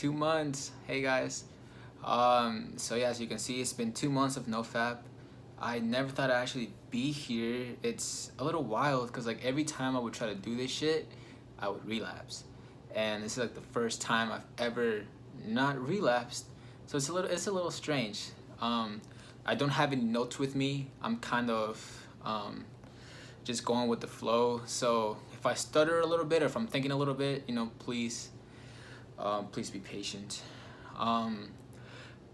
2 months. Hey guys. So yeah, as you can see, it's been 2 months of NoFap. I never thought I'd actually be here. It's a little wild because like every time I would try to do this shit, I would relapse, and this is like the first time I've ever not relapsed. So it's a little strange. I don't have any notes with me. I'm kind of just going with the flow. So if I stutter a little bit or if I'm thinking a little bit, please be patient.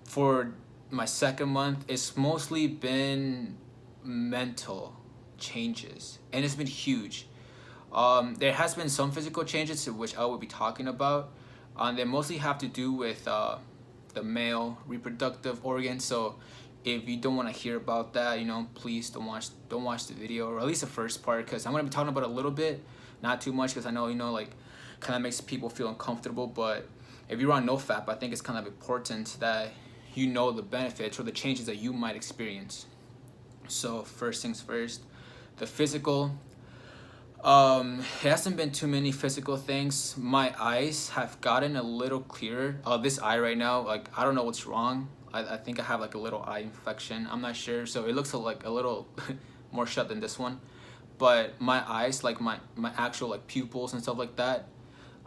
For my second month, it's mostly been mental changes, and it's been huge. There has been some physical changes which I will be talking about. They mostly have to do with the male reproductive organ. So if you don't want to hear about that, please don't watch the video, or at least the first part, because I'm gonna be talking about it a little bit, not too much, because I know like kind of makes people feel uncomfortable. But if you're on NoFap, I think it's kind of important that you know the benefits or the changes that you might experience. So first things first, the physical. It hasn't been too many physical things. My eyes have gotten a little clearer. This eye right now, like I don't know what's wrong. I think I have like a little eye infection. I'm not sure. So it looks like a little more shut than this one. But my eyes, like my actual like pupils and stuff like that,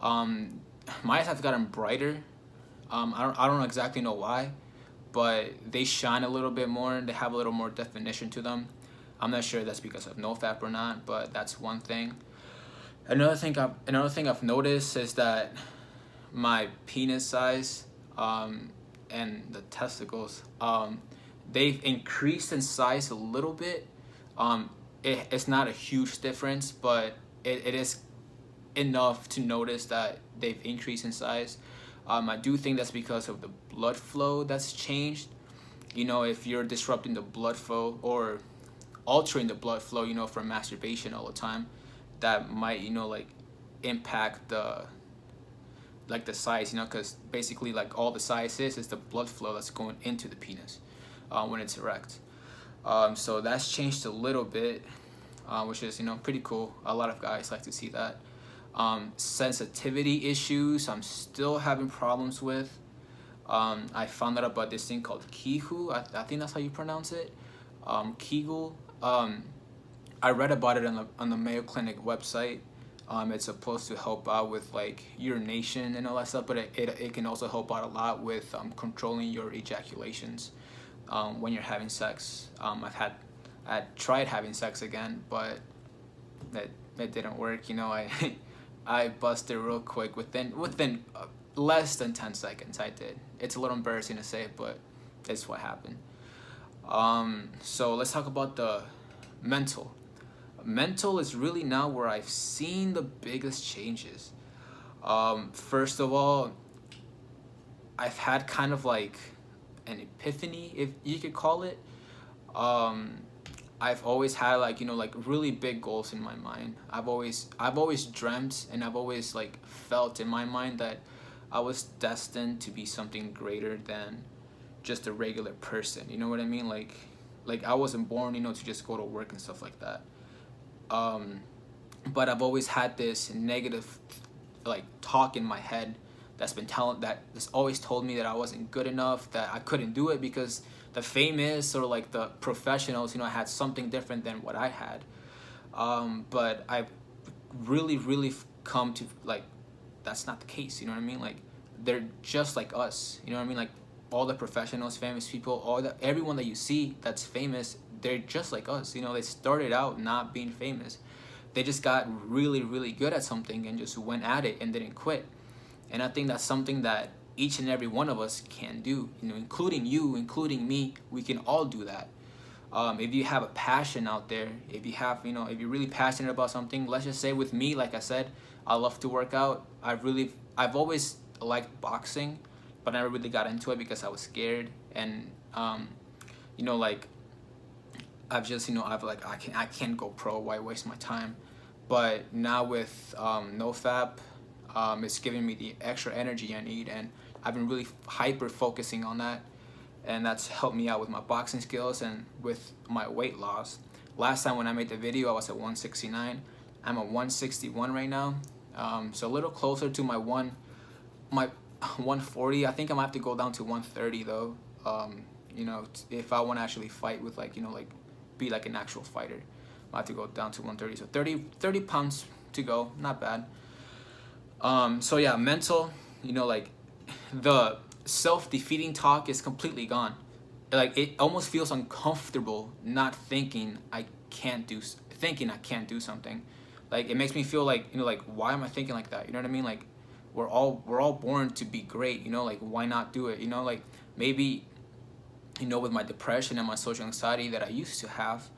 my eyes have gotten brighter. I don't exactly know why, but they shine a little bit more. They have a little more definition to them. I'm not sure if that's because of NoFap or not, but that's one thing. Another thing I've noticed is that my penis size, and the testicles, they've increased in size a little bit. It's not a huge difference, but it is enough to notice that they've increased in size. I do think that's because of the blood flow that's changed. If you're disrupting the blood flow or altering the blood flow, from masturbation all the time, that might, like impact the size, because basically like all the size is the blood flow that's going into the penis when it's erect. So that's changed a little bit, which is pretty cool. A lot of guys like to see that. Sensitivity issues I'm still having problems with. I found out about this thing called Kihu. I think that's how you pronounce it. Kegel. I read about it on the Mayo Clinic website. It's supposed to help out with like urination and all that stuff, but it can also help out a lot with controlling your ejaculations when you're having sex. I tried having sex again, but it didn't work. I busted real quick within less than 10 seconds. I did. It's a little embarrassing to say, but it's what happened. So let's talk about the mental. Mental is really now where I've seen the biggest changes. First of all, I've had kind of like an epiphany, if you could call it. I've always had like really big goals in my mind. I've always dreamt, and I've always like felt in my mind that I was destined to be something greater than just a regular person. You know what I mean? Like I wasn't born, to just go to work and stuff like that. But I've always had this negative like talk in my head that's always told me that I wasn't good enough, that I couldn't do it because the famous or like the professionals, had something different than what I had. But I've really come to like that's not the case. You know what I mean? Like they're just like us. You know what I mean? Like all the professionals, famous people, everyone that you see that's famous, they're just like us. They started out not being famous. They just got really good at something and just went at it and didn't quit. And I think that's something that each and every one of us can do, including you, including me. We can all do that. If you have a passion out there, if you're really passionate about something, let's just say with me, like I said, I love to work out. I've always liked boxing, but I never really got into it because I was scared. And like I can't go pro. Why waste my time? But now with NoFap, it's giving me the extra energy I need, and I've been really hyper focusing on that, and that's helped me out with my boxing skills and with my weight loss. Last time when I made the video, I was at 169. I'm at 161 right now, so a little closer to my 140. I think I might have to go down to 130 though. You know, if I want to actually fight with like, you know, like be like an actual fighter, I have to go down to 130. So 30 pounds to go, not bad. So yeah, mental, you know, like the self-defeating talk is completely gone. Like it almost feels uncomfortable not thinking I can't do something. Like it makes me feel like, you know, like why am I thinking like that? You know what I mean? Like we're all born to be great, you know, like why not do it? You know, like maybe, you know, with my depression and my social anxiety that I used to have,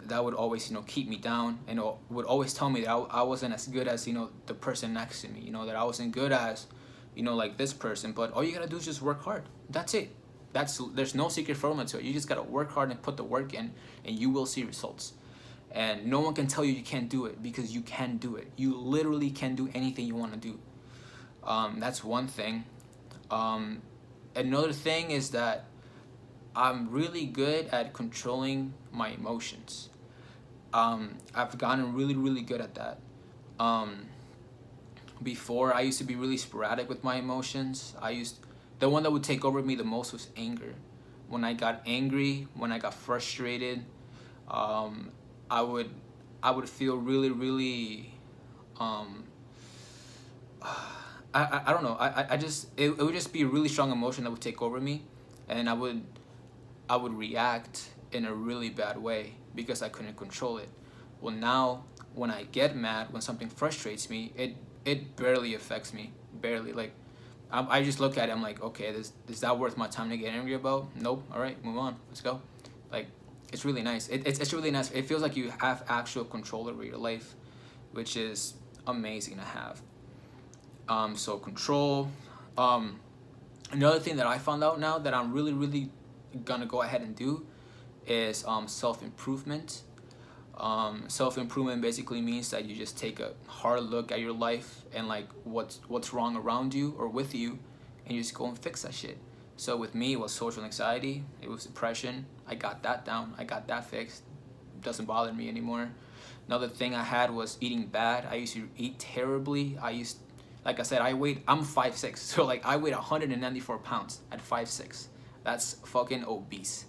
that would always, you know, keep me down, and it would always tell me that I wasn't as good as, you know, the person next to me, you know, that I wasn't good as, you know, like this person. But all you gotta do is just work hard. That's it. There's no secret formula to it. You just gotta work hard and put the work in, and you will see results. And no one can tell you you can't do it, because you can do it. You literally can do anything you want to do. That's one thing. Another thing is that I'm really good at controlling my emotions. I've gotten really, really good at that. Before, I used to be really sporadic with my emotions. The one that would take over me the most was anger. When I got angry, when I got frustrated, I would feel really, really, I don't know. I just, it would just be a really strong emotion that would take over me, and I would react in a really bad way because I couldn't control it. Well, now when I get mad, when something frustrates me, it barely affects me, barely. Like I just look at it, I'm like, okay, is that worth my time to get angry about? Nope. All right, move on. Let's go. Like it's really nice. It's really nice. It feels like you have actual control over your life, which is amazing to have. So control. Another thing that I found out now that I'm really, really gonna go ahead and do is self-improvement. Self-improvement basically means that you just take a hard look at your life and like what's wrong around you or with you, and you just go and fix that shit. So with me, it was social anxiety, it was depression. I got that down, I got that fixed. It doesn't bother me anymore. Another thing I had was eating bad. I used to eat terribly. Like I said, I'm 5'6", so like I weighed 194 pounds at 5'6". That's fucking obese.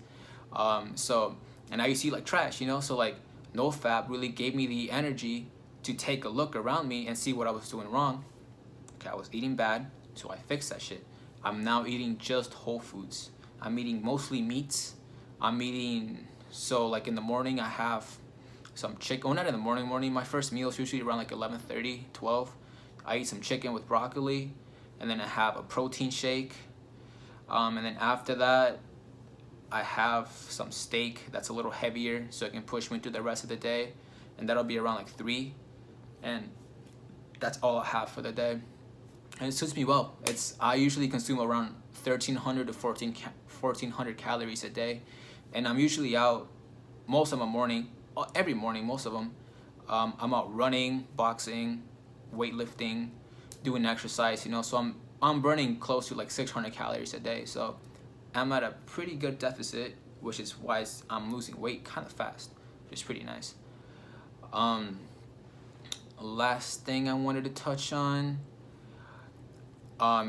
And I used to eat like trash, you know. So like NoFap really gave me the energy to take a look around me and see what I was doing wrong. Okay, I was eating bad, so I fixed that shit. I'm now eating just whole foods. I'm eating mostly meats. So like in the morning I have some chicken. Oh, not in the morning. My first meal is usually around like 11:30, 12. I eat some chicken with broccoli, and then I have a protein shake. And then after that, I have some steak that's a little heavier so it can push me through the rest of the day. And that'll be around like 3. And that's all I have for the day. And it suits me well. I usually consume around 1,300 to 1,400 calories a day. And I'm usually out most of my morning, every morning, most of them. I'm out running, boxing, weightlifting, doing exercise, you know. So I'm burning close to like 600 calories a day. So I'm at a pretty good deficit, which is why I'm losing weight kind of fast, which is pretty nice. Last thing I wanted to touch on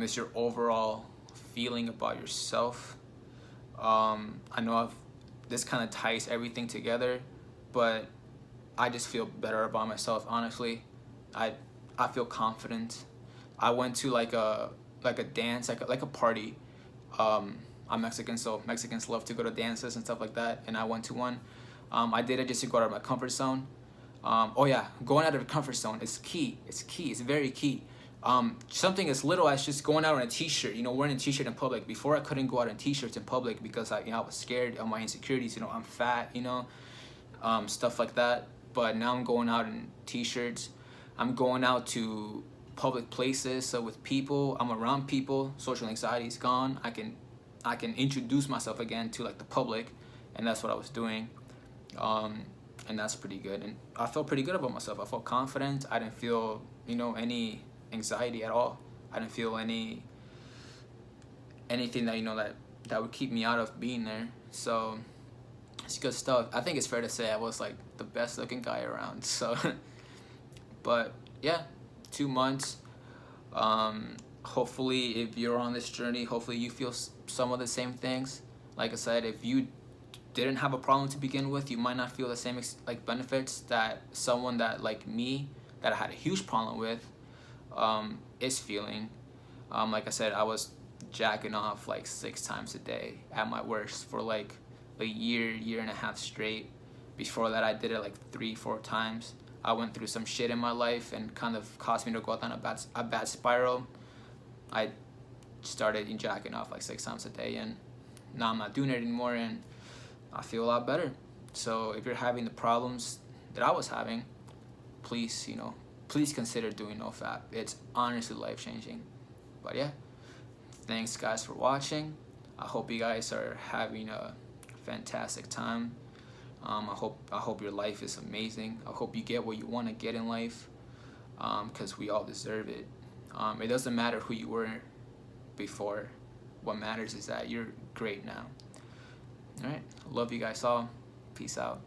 is your overall feeling about yourself. I know this kind of ties everything together, but I just feel better about myself, honestly. I feel confident. I went to like a dance, like a party. I'm Mexican, so Mexicans love to go to dances and stuff like that, and I went to one. I did it just to go out of my comfort zone. Oh yeah, going out of the comfort zone is key. It's very key. Something as little as just going out in a t-shirt, you know, wearing a t-shirt in public. Before I couldn't go out in t-shirts in public because I was scared of my insecurities, you know, I'm fat, you know, stuff like that. But now I'm going out in t-shirts. I'm going out to public places, so with people, I'm around people, social anxiety is gone. I can introduce myself again to like the public, and that's what I was doing. And that's pretty good, and I felt pretty good about myself. I felt confident. I didn't feel, you know, any anxiety at all. I didn't feel anything that, you know, that would keep me out of being there. So it's good stuff. I think it's fair to say I was like the best looking guy around. So but yeah, 2 months. hopefully if you're on this journey, hopefully you feel some of the same things. Like I said, if you didn't have a problem to begin with, you might not feel the same like benefits that someone that like me that I had a huge problem with is feeling. Like I said, I was jacking off like 6 times a day at my worst for like a year and a half straight. Before that, I did it like 3-4 times. I went through some shit in my life and kind of caused me to go down a bad spiral. I started jacking off like 6 times a day, and now I'm not doing it anymore, and I feel a lot better. So if you're having the problems that I was having, please, please consider doing NoFap. It's honestly life-changing. But yeah, thanks guys for watching. I hope you guys are having a fantastic time. I hope your life is amazing. I hope you get what you want to get in life, because we all deserve it. It doesn't matter who you were before. What matters is that you're great now. All right, love you guys all. Peace out.